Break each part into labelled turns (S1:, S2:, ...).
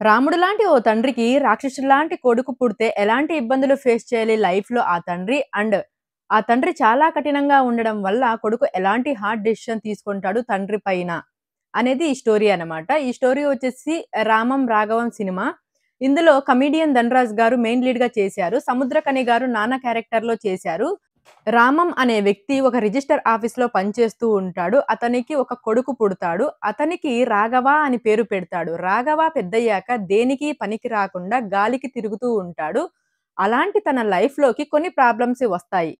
S1: రాముడు లాంటి ఓ తండ్రికి రాక్షసుడిలాంటి కొడుకు పుడితే ఎలాంటి ఇబ్బందులు ఫేస్ చేయాలి లైఫ్‌లో ఆ తండ్రి ఆ తండ్రి చాలా కఠినంగా ఉండడం వల్ల కొడుకు ఎలాంటి హార్డ్ డెసిషన్ తీసుకుంటాడు తండ్రి పైన అనేది ఈ స్టోరీ అన్నమాట. ఈ స్టోరీ వచ్చేసి 'రామం రాఘవం' సినిమా. ఇందులో కమెడియన్ 'ధనరాజ్' గారు మెయిన్ లీడ్‌గా చేశారు. 'సముద్రకని' గారు నాన్న క్యారెక్టర్‌లో చేశారు. రామం అనే వ్యక్తి ఒక రిజిస్టర్ ఆఫీస్‌లో పనిచేస్తూ ఉంటాడు. అతనికి ఒక కొడుకు పుడతాడు. అతనికి రాఘవ అని పేరు పెడతాడు. రాఘవ పెద్దయ్యాక దేనికి పనికి రాకుండా గాలికి తిరుగుతూ ఉంటాడు. అలాంటి తన లైఫ్‌లోకి కొన్ని ప్రాబ్లమ్స్ వస్తాయి.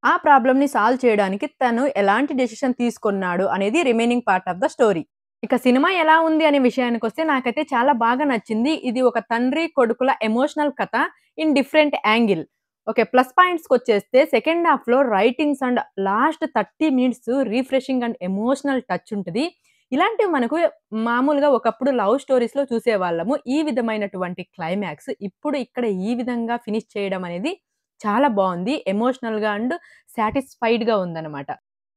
S1: ఆ ప్రాబ్లమ్‌ని సాల్వ్ చేయడానికి తను ఎలాంటి డెసిషన్ తీసుకున్నాడు అనేది remaining part of the story. ఇక సినిమా ఎలా ఉంది అనే విషయానికొస్తే నాకైతే చాలా బాగా నచ్చింది. ఇది ఒక తండ్రి, కొడుకుల ఎమోషనల్ కథ in different angle. Okay. Plus పాయింట్స్‌కొచ్చేస్తే సెకండ్ హాఫ్‌లో writings and last 30 minutes refreshing and emotional touch ఉంటది. ఇలాంటివి మనకు మామూలుగా ఒకప్పుడు లవ్ స్టోరీస్‌లో చూసేవాళ్ళము. ఈ విధమైనటువంటి క్లైమాక్స్ ఇప్పుడు ఇక్కడ ఈ విధంగా ఫినిష్ చేయడం అనేది చాలా బావుంది. ఎమోషనల్‌గా అండ్ సాటిస్ఫైడ్‌గా ఉందనమాట.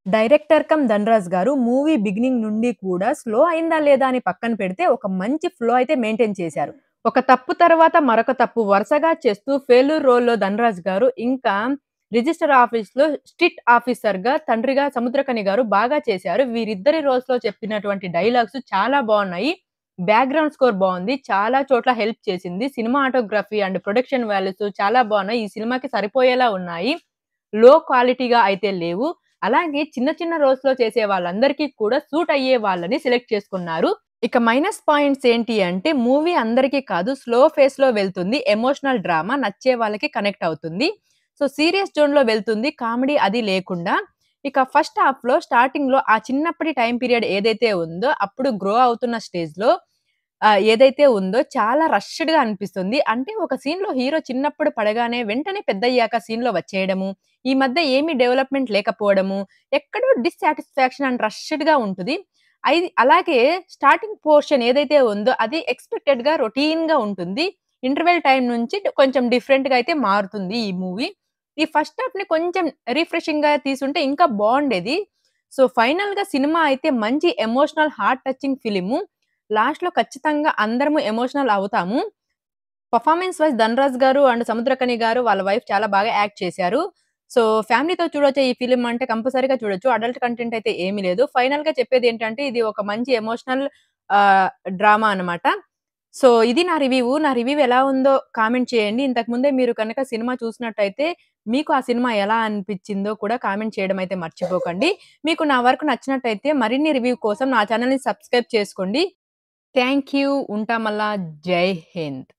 S1: డైరెక్టర్ కమ్ ధనరాజ్ గారు మూవీ బిగినింగ్ నుండి కూడా స్లో అయిందా లేదా అని పక్కన పెడితే ఒక మంచి ఫ్లో అయితే మెయింటైన్ చేశారు. ఒక తప్పు తర్వాత మరొక తప్పు వరుసగా చేస్తూ ఫెయిల్యూర్ రోల్‌లో ధనరాజ్ గారు ఇంకా రిజిస్టర్ ఆఫీస్‌లో స్ట్రిక్ట్ ఆఫీసర్‌గా తండ్రిగా సముద్రకని గారు బాగా చేశారు. వీరిద్దరి రోల్స్‌లో చెప్పినటువంటి డైలాగ్స్ చాలా బావున్నాయి. బ్యాక్‌గ్రౌండ్ స్కోర్ బావుంది. చాలా చోట్ల హెల్ప్ చేసింది. సినిమాటోగ్రఫీ అండ్ ప్రొడక్షన్ వాల్యూస్ చాలా బావున్నాయి. ఈ సినిమాకి సరిపోయేలా ఉన్నాయి. లో క్వాలిటీగా అయితే లేవు. అలాగే చిన్న చిన్న రోల్స్‌లో చేసే వాళ్ళందరికీ కూడా సూట్ అయ్యే వాళ్ళని సెలెక్ట్ చేసుకున్నారు. ఇక మైనస్ పాయింట్స్ ఏంటి అంటే మూవీ అందరికీ కాదు స్లో ఫేస్‌లో వెళ్తుంది. ఎమోషనల్ డ్రామా నచ్చే వాళ్ళకి కనెక్ట్ అవుతుంది. సో, సీరియస్ జోన్‌లో వెళ్తుంది. కామెడీ అది లేకుండా. ఇక ఫస్ట్ హాఫ్‌లో స్టార్టింగ్‌లో ఆ చిన్నప్పటి టైమ్ పీరియడ్ ఏదైతే ఉందో అప్పుడు గ్రో అవుతున్న స్టేజ్‌లో ఏదైతే ఉందో చాలా రష్‌డ్‌గా అనిపిస్తుంది. అంటే ఒక సీన్‌లో హీరో చిన్నప్పుడు పడగానే వెంటనే పెద్దయ్యాక సీన్‌లో వచ్చేయడము. ఈ మధ్య ఏమి డెవలప్‌మెంట్ లేకపోవడము. ఎక్కడో డిస్‌సాటిస్‌ఫాక్షన్ అండ్ రష్‌డ్‌గా ఉంటది. అలాగే స్టార్టింగ్ పోర్షన్ ఏదైతే ఉందో అది ఎక్స్‌పెక్టెడ్‌గా రొటీన్‌గా ఉంటుంది. ఇంటర్వెల్ టైమ్ నుంచి కొంచెం డిఫరెంట్‌గా అయితే మారుతుంది ఈ మూవీ. ఈ ఫస్ట్ హాఫ్‌ని కొంచెం రిఫ్రెషింగ్‌గా తీసుంటే ఇంకా బావుండేది. సో, ఫైనల్‌గా సినిమా అయితే మంచి ఎమోషనల్ హార్ట్ టచింగ్ ఫిల్ము. లాస్ట్‌లో ఖచ్చితంగా అందరము ఎమోషనల్ అవుతాము. పెర్ఫార్మన్స్ వైస్ 'ధనరాజ్' గారు అండ్ 'సముద్రకని' గారు వాళ్ళ వైఫ్ చాలా బాగా యాక్ట్ చేశారు. సో, ఫ్యామిలీతో చూడొచ్చే ఈ ఫిల్మ్ అంటే కంపల్సరీగా చూడొచ్చు. అడల్ట్ కంటెంట్ అయితే ఏమి లేదు. ఫైనల్‌గా చెప్పేదేంటంటే ఇది ఒక మంచి ఎమోషనల్ ఆహ్, డ్రామా అన్నమాట. సో, ఇది నా రివ్యూ. నా రివ్యూ ఎలా ఉందో కామెంట్ చేయండి. ఇంతకు ముందే మీరు కనుక సినిమా చూసినట్టయితే మీకు ఆ సినిమా ఎలా అనిపిచ్చిందో కూడా కామెంట్ చేయడం అయితే మర్చిపోకండి. మీకు నా వర్క్ నచ్చినట్టయితే మరిన్ని రివ్యూ కోసం నా ఛానెల్‌ని సబ్స్క్రైబ్ చేసుకోండి. Thank you. ఉంటా మళ్ళా. జై హింద్.